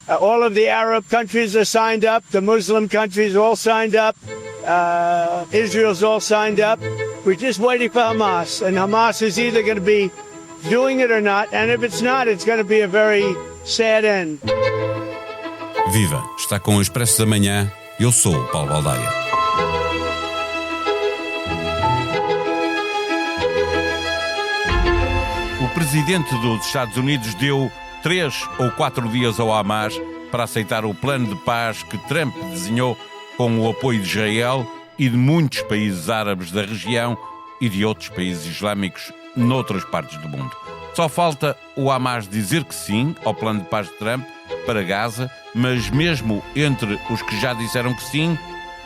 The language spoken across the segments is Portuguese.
All of the Arab countries are signed up. The Muslim countries are all signed up. Israel's all signed up. We're just waiting for Hamas. And Hamas is either going to be doing it or not. And if it's not, it's going to be a very sad end. Viva! Está com o Expresso da Manhã. Eu sou o Paulo Baldaia. O presidente dos Estados Unidos deu 3 ou 4 dias ao Hamas para aceitar o plano de paz que Trump desenhou com o apoio de Israel e de muitos países árabes da região e de outros países islâmicos noutras partes do mundo. Só falta o Hamas dizer que sim ao plano de paz de Trump para Gaza, mas mesmo entre os que já disseram que sim,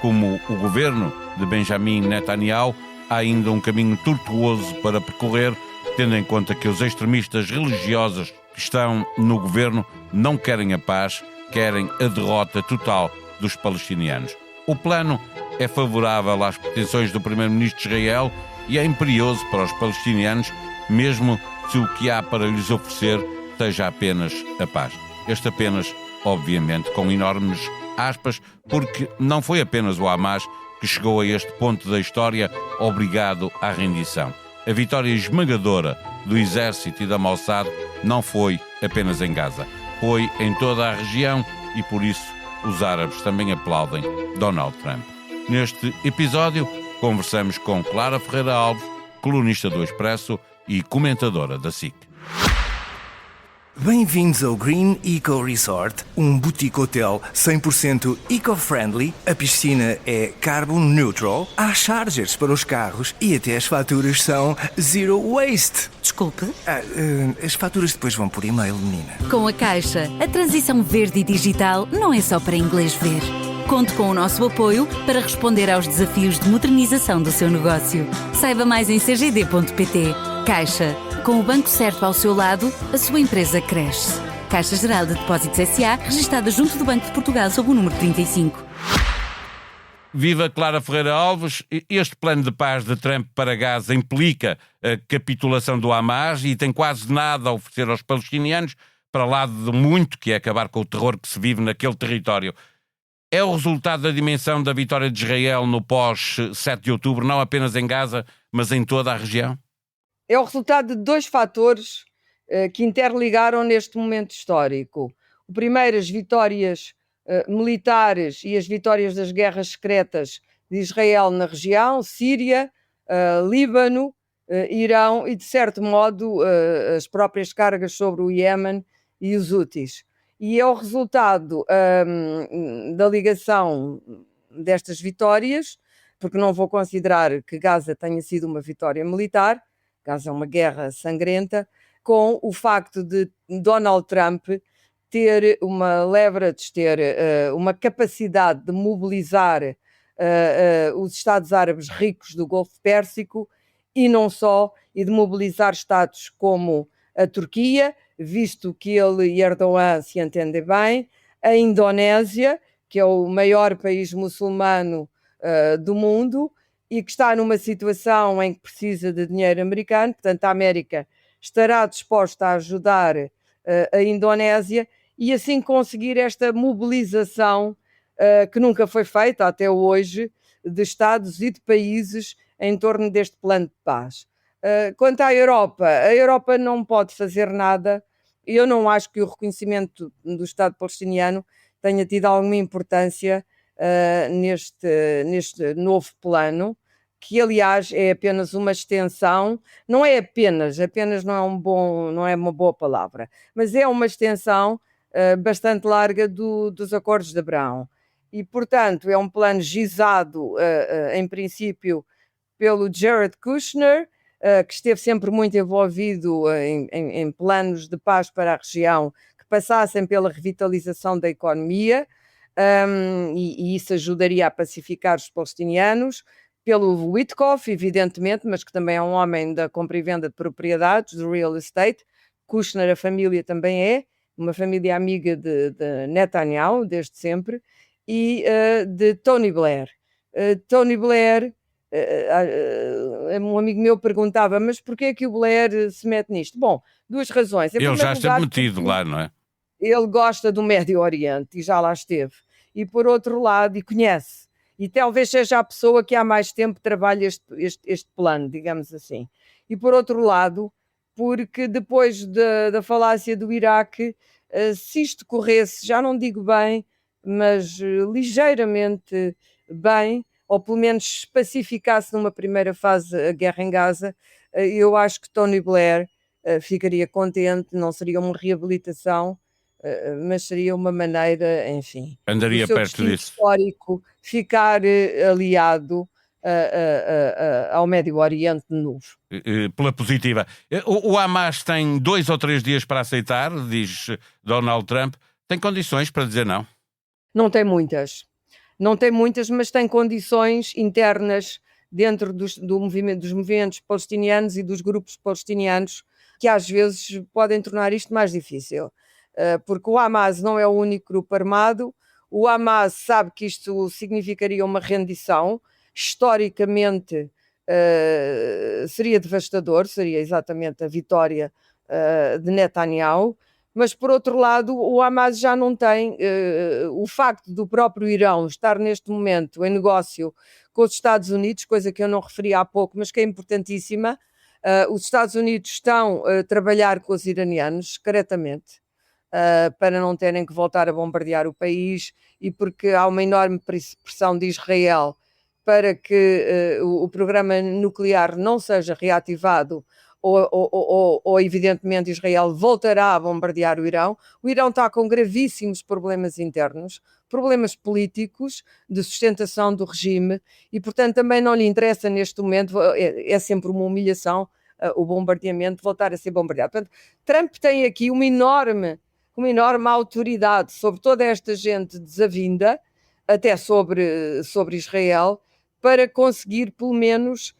como o governo de Benjamin Netanyahu, há ainda um caminho tortuoso para percorrer, tendo em conta que os extremistas religiosos que estão no governo não querem a paz, querem a derrota total dos palestinianos. O plano é favorável às pretensões do primeiro-ministro de Israel e é imperioso para os palestinianos, mesmo se o que há para lhes oferecer seja apenas a paz. Este apenas, obviamente, com enormes aspas, porque não foi apenas o Hamas que chegou a este ponto da história obrigado à rendição. A vitória esmagadora do exército e da Mossad não foi apenas em Gaza, foi em toda a região e por isso os árabes também aplaudem Donald Trump. Neste episódio conversamos com Clara Ferreira Alves, colunista do Expresso e comentadora da SIC. Bem-vindos ao Green Eco Resort, um boutique hotel 100% eco-friendly. A piscina é carbon neutral, há chargers para os carros e até as faturas são zero waste. Desculpe? As faturas depois vão por e-mail, menina. Com a Caixa, a transição verde e digital não é só para inglês ver. Conte com o nosso apoio para responder aos desafios de modernização do seu negócio. Saiba mais em cgd.pt. Caixa. Com o banco certo ao seu lado, a sua empresa cresce. Caixa Geral de Depósitos S.A., registada junto do Banco de Portugal sob o número 35. Viva Clara Ferreira Alves. Este plano de paz de Trump para Gaza implica a capitulação do Hamas e tem quase nada a oferecer aos palestinianos, para lá de muito que é acabar com o terror que se vive naquele território. É o resultado da dimensão da vitória de Israel no pós-7 de outubro, não apenas em Gaza, mas em toda a região? É o resultado de 2 fatores que interligaram neste momento histórico. O primeiro, as vitórias militares e as vitórias das guerras secretas de Israel na região, Síria, Líbano, Irão e, de certo modo, as próprias cargas sobre o Iémen e os Houthis. E é o resultado da ligação destas vitórias, porque não vou considerar que Gaza tenha sido uma vitória militar, Gaza é uma guerra sangrenta, com o facto de Donald Trump ter uma leverage, ter uma capacidade de mobilizar os Estados Árabes ricos do Golfo Pérsico e não só, e de mobilizar Estados como a Turquia, visto que ele e Erdogan se entendem bem, a Indonésia, que é o maior país muçulmano do mundo, e que está numa situação em que precisa de dinheiro americano, portanto a América estará disposta a ajudar a Indonésia e assim conseguir esta mobilização que nunca foi feita até hoje de Estados e de países em torno deste plano de paz. Quanto à Europa, a Europa não pode fazer nada. Eu não acho que o reconhecimento do Estado palestiniano tenha tido alguma importância neste novo plano, que aliás é apenas uma extensão, não é apenas não é uma boa palavra, mas é uma extensão bastante larga dos Acordos de Abraão. E, portanto, é um plano gizado, em princípio, pelo Jared Kushner, que esteve sempre muito envolvido em planos de paz para a região que passassem pela revitalização da economia, e isso ajudaria a pacificar os palestinianos, pelo Witkoff, evidentemente, mas que também é um homem da compra e venda de propriedades, do real estate. Kushner, a família também é, uma família amiga de Netanyahu, desde sempre, e de Tony Blair. Tony Blair, um amigo meu perguntava, mas porquê é que o Blair se mete nisto? Bom, 2 razões. Ele já esteve metido lá, não é? ele gosta do Médio Oriente e já lá esteve. E por outro lado, e conhece. E talvez seja a pessoa que há mais tempo trabalha este plano, digamos assim. E por outro lado, porque depois da falácia do Iraque, se isto corresse, já não digo bem, mas ligeiramente bem, ou pelo menos se pacificasse numa primeira fase a guerra em Gaza, eu acho que Tony Blair ficaria contente, não seria uma reabilitação, mas seria uma maneira, enfim, Andaria do seu perto destino disso. histórico ficar aliado ao Médio Oriente de novo. Pela positiva. O Hamas tem 2 ou 3 dias para aceitar, diz Donald Trump. Tem condições para dizer não? Não tem muitas. Não tem muitas, mas tem condições internas dentro dos movimentos palestinianos e dos grupos palestinianos que às vezes podem tornar isto mais difícil. Porque o Hamas não é o único grupo armado, o Hamas sabe que isto significaria uma rendição, historicamente seria devastador, seria exatamente a vitória de Netanyahu, mas por outro lado o Hamas já não tem, o facto do próprio Irão estar neste momento em negócio com os Estados Unidos, coisa que eu não referi há pouco, mas que é importantíssima, os Estados Unidos estão a trabalhar com os iranianos, secretamente, para não terem que voltar a bombardear o país e porque há uma enorme pressão de Israel para que o programa nuclear não seja reativado ou evidentemente Israel voltará a bombardear o Irão. O Irão está com gravíssimos problemas internos, problemas políticos de sustentação do regime e portanto também não lhe interessa neste momento, é sempre uma humilhação o bombardeamento, voltar a ser bombardeado. Portanto, Trump tem aqui uma enorme autoridade sobre toda esta gente desavinda, até sobre Israel, para conseguir pelo menos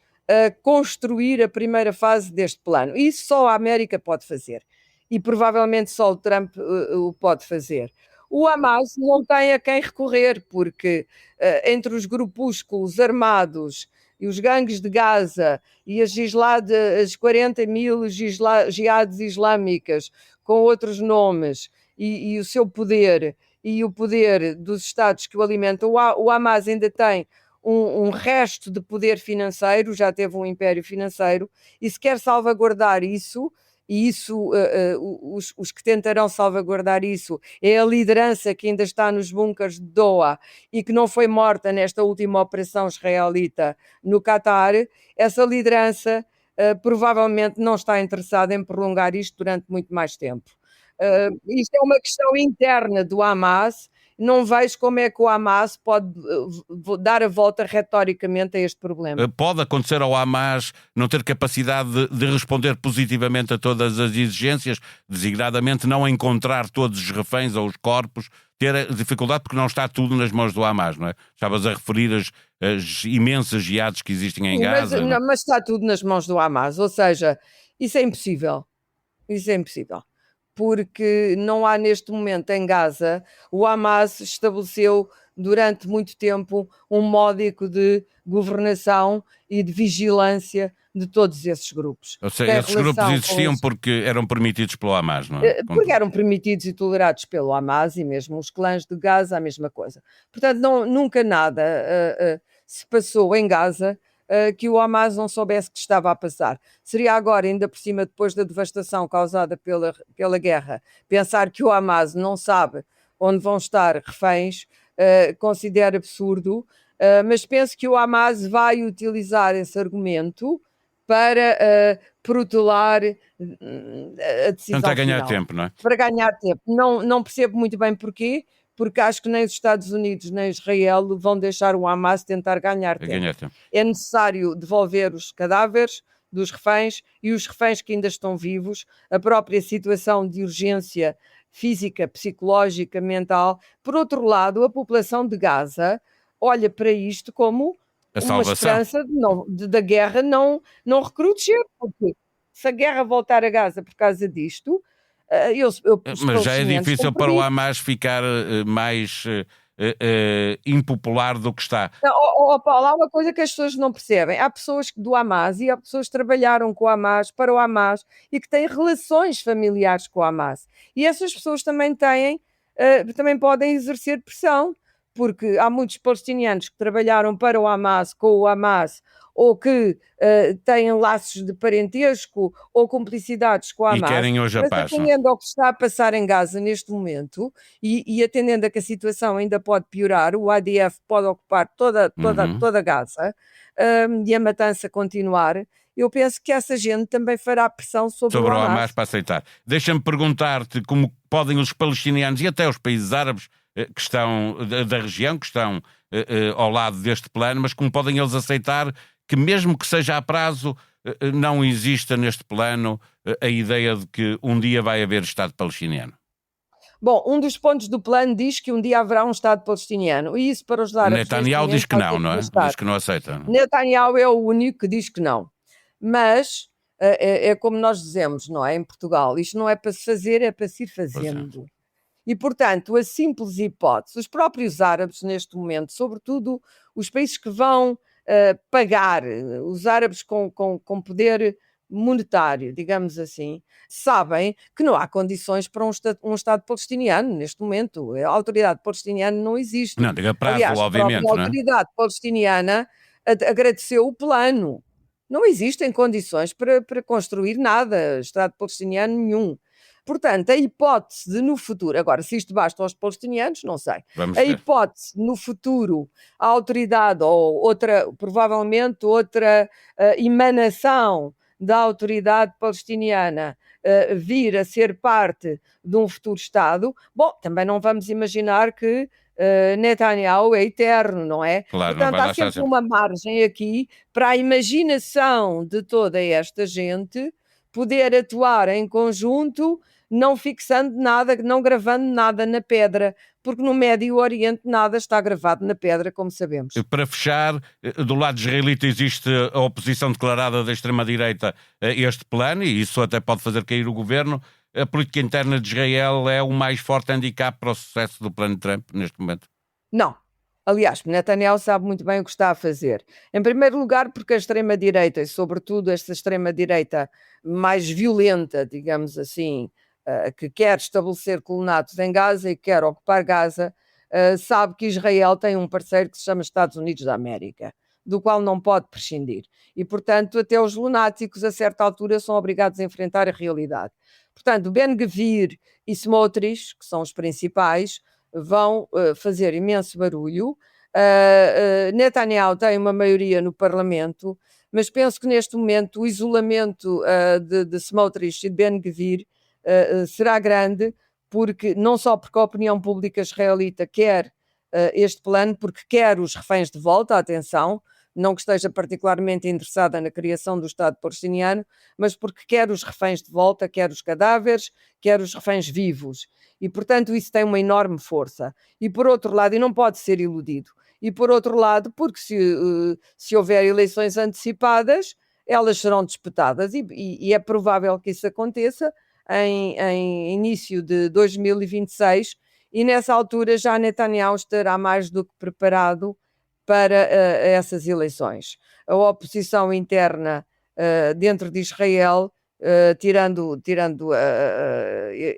construir a primeira fase deste plano. Isso só a América pode fazer. E provavelmente só o Trump o pode fazer. O Hamas não tem a quem recorrer, porque entre os grupúsculos armados e os gangues de Gaza e as 40 mil jihades islâmicas com outros nomes e o seu poder e o poder dos Estados que o alimentam, o Hamas ainda tem um resto de poder financeiro, já teve um império financeiro, e se quer salvaguardar isso, e isso os que tentarão salvaguardar isso é a liderança que ainda está nos bunkers de Doha e que não foi morta nesta última operação israelita no Catar, essa liderança provavelmente não está interessada em prolongar isto durante muito mais tempo. Isto é uma questão interna do Hamas. Não vejo como é que o Hamas pode dar a volta retoricamente a este problema. Pode acontecer ao Hamas não ter capacidade de responder positivamente a todas as exigências, designadamente não encontrar todos os reféns ou os corpos, ter dificuldade porque não está tudo nas mãos do Hamas, não é? Estavas a referir as imensas jihades que existem em Gaza. Mas está tudo nas mãos do Hamas, ou seja, isso é impossível. Isso é impossível. Porque não há neste momento em Gaza, o Hamas estabeleceu durante muito tempo um módico de governação e de vigilância de todos esses grupos. Ou seja, esses grupos existiam porque eram permitidos pelo Hamas, não é? Porque eram permitidos e tolerados pelo Hamas e mesmo os clãs de Gaza, a mesma coisa. Portanto, nunca nada se passou em Gaza que o Hamas não soubesse que estava a passar. Seria agora, ainda por cima, depois da devastação causada pela guerra, pensar que o Hamas não sabe onde vão estar reféns, considero absurdo, mas penso que o Hamas vai utilizar esse argumento para protelar a decisão Portanto, a ganhar final. tempo, não é? Para ganhar tempo. Não percebo muito bem porquê, porque acho que nem os Estados Unidos nem Israel vão deixar o Hamas tentar ganhar tempo. É necessário devolver os cadáveres dos reféns e os reféns que ainda estão vivos, a própria situação de urgência física, psicológica, mental. Por outro lado, a população de Gaza olha para isto como uma esperança da guerra não recrudescer, porque se a guerra voltar a Gaza por causa disto, mas já é difícil para o Hamas ficar mais impopular do que está. Não, Paulo, há uma coisa que as pessoas não percebem. Há pessoas do Hamas e há pessoas que trabalharam com o Hamas, para o Hamas, e que têm relações familiares com o Hamas. E essas pessoas também podem exercer pressão, porque há muitos palestinianos que trabalharam para o Hamas, com o Hamas, ou que têm laços de parentesco ou cumplicidades com o E Hamas. querem hoje a Mas paz, não? atendendo ao que está a passar em Gaza neste momento e atendendo a que a situação ainda pode piorar, o ADF pode ocupar toda Gaza, e a matança continuar, eu penso que essa gente também fará pressão sobre o o Hamas. Hamas para aceitar. Deixa-me perguntar-te como podem os palestinianos e até os países árabes que estão da região, que estão ao lado deste plano, mas como podem eles aceitar que mesmo que seja a prazo, não exista neste plano a ideia de que um dia vai haver Estado palestiniano? Bom, um dos pontos do plano diz que um dia haverá um Estado palestiniano, e isso para os árabes Netanyahu diz que não, não é? devastar. Diz que não aceita. Não? Netanyahu é o único que diz que não. Mas é como nós dizemos, não é? Em Portugal, isto não é para se fazer, é para se ir fazendo. E, portanto, a simples hipótese, os próprios árabes neste momento, sobretudo os países que vão pagar, os árabes com poder monetário, digamos assim, sabem que não há condições para um Estado palestiniano neste momento. A autoridade palestiniana não existe. Não, diga prazo, Aliás, obviamente. A autoridade palestiniana agradeceu o plano. Não existem condições para construir nada, Estado palestiniano nenhum. Portanto, a hipótese de no futuro, agora, se isto basta aos palestinianos, não sei. Vamos A ver. hipótese no futuro, a autoridade ou provavelmente outra emanação da autoridade palestiniana vir a ser parte de um futuro Estado, bom, também não vamos imaginar que Netanyahu é eterno, não é? Claro, Portanto, não vai há lá estar sempre uma margem aqui para a imaginação de toda esta gente poder atuar em conjunto, não fixando nada, não gravando nada na pedra, porque no Médio Oriente nada está gravado na pedra, como sabemos. Para fechar, do lado israelita existe a oposição declarada da extrema-direita a este plano, e isso até pode fazer cair o governo. A política interna de Israel é o mais forte handicap para o sucesso do plano Trump neste momento? Não. Aliás, Netanyahu sabe muito bem o que está a fazer. Em primeiro lugar, porque a extrema-direita, e sobretudo esta extrema-direita mais violenta, digamos assim, que quer estabelecer colonatos em Gaza e quer ocupar Gaza, sabe que Israel tem um parceiro que se chama Estados Unidos da América, do qual não pode prescindir. E, portanto, até os lunáticos, a certa altura, são obrigados a enfrentar a realidade. Portanto, Ben-Gvir e Smotrich, que são os principais, vão fazer imenso barulho. Netanyahu tem uma maioria no Parlamento, mas penso que neste momento o isolamento de Smotrich e de Ben-Gvir será grande, não só porque a opinião pública israelita quer este plano, porque quer os reféns de volta, atenção, não que esteja particularmente interessada na criação do Estado palestiniano, mas porque quer os reféns de volta, quer os cadáveres, quer os reféns vivos. E, portanto, isso tem uma enorme força. E, por outro lado, e não pode ser iludido, e, por outro lado, porque se houver eleições antecipadas, elas serão disputadas, e é provável que isso aconteça em início de 2026, e nessa altura já Netanyahu estará mais do que preparado para essas eleições. A oposição interna dentro de Israel, tirando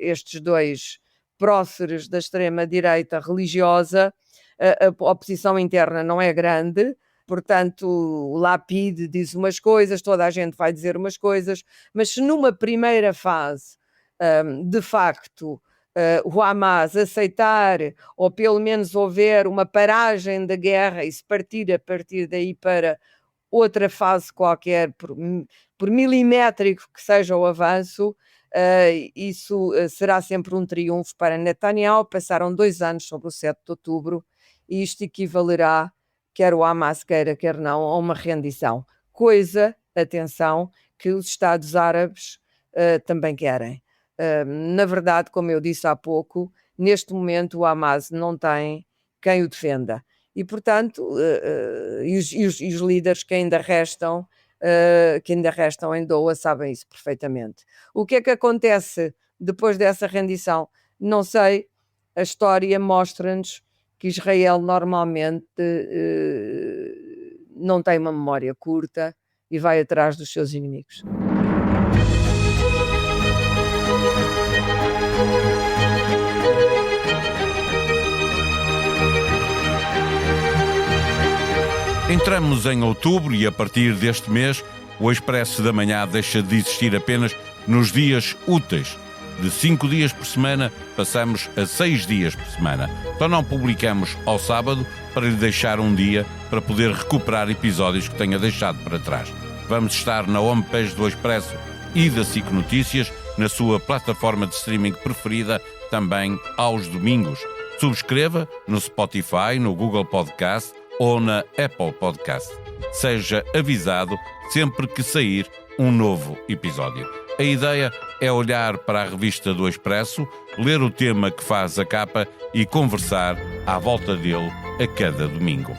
estes dois próceres da extrema-direita religiosa, a oposição interna não é grande. Portanto, o Lapid diz umas coisas, toda a gente vai dizer umas coisas, mas se numa primeira fase, de facto, o Hamas aceitar, ou pelo menos houver uma paragem da guerra e se partir a partir daí para outra fase qualquer, por milimétrico que seja o avanço, isso será sempre um triunfo para Netanyahu. Passaram 2 anos sobre o 7 de outubro e isto equivalerá, quer o Hamas queira, quer não, a uma rendição. Coisa, atenção, que os Estados Árabes também querem. Na verdade, como eu disse há pouco, neste momento o Hamas não tem quem o defenda. E, portanto, os líderes que ainda restam em Doha sabem isso perfeitamente. O que é que acontece depois dessa rendição? Não sei. A história mostra-nos que Israel normalmente não tem uma memória curta e vai atrás dos seus inimigos. Entramos em outubro e, a partir deste mês, o Expresso da Manhã deixa de existir apenas nos dias úteis. De 5 dias por semana, passamos a 6 dias por semana. Então não publicamos ao sábado para lhe deixar um dia para poder recuperar episódios que tenha deixado para trás. Vamos estar na homepage do Expresso e da SIC Notícias, na sua plataforma de streaming preferida, também aos domingos. Subscreva no Spotify, no Google Podcast ou na Apple Podcast. Seja avisado sempre que sair um novo episódio. A ideia é olhar para a revista do Expresso, ler o tema que faz a capa e conversar à volta dele a cada domingo.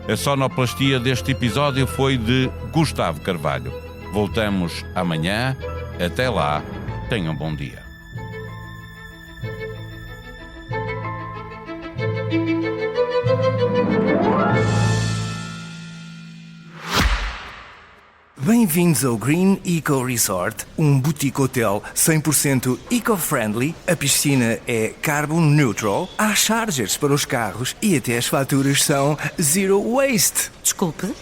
A sonoplastia deste episódio foi de Gustavo Carvalho. Voltamos amanhã. Até lá, tenham um bom dia. Bem-vindos ao Green Eco Resort, um boutique hotel 100% eco-friendly. A piscina é carbon neutral, há chargers para os carros e até as faturas são zero waste. Desculpe.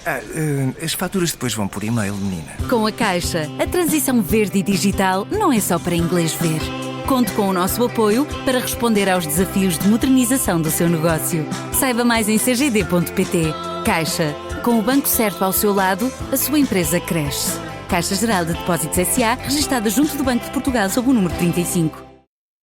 As faturas depois vão por e-mail, menina. Com a Caixa, a transição verde e digital não é só para inglês ver. Conte com o nosso apoio para responder aos desafios de modernização do seu negócio. Saiba mais em cgd.pt. Caixa. Com o banco certo ao seu lado, a sua empresa cresce. Caixa Geral de Depósitos S.A., registada junto do Banco de Portugal sob o número 35.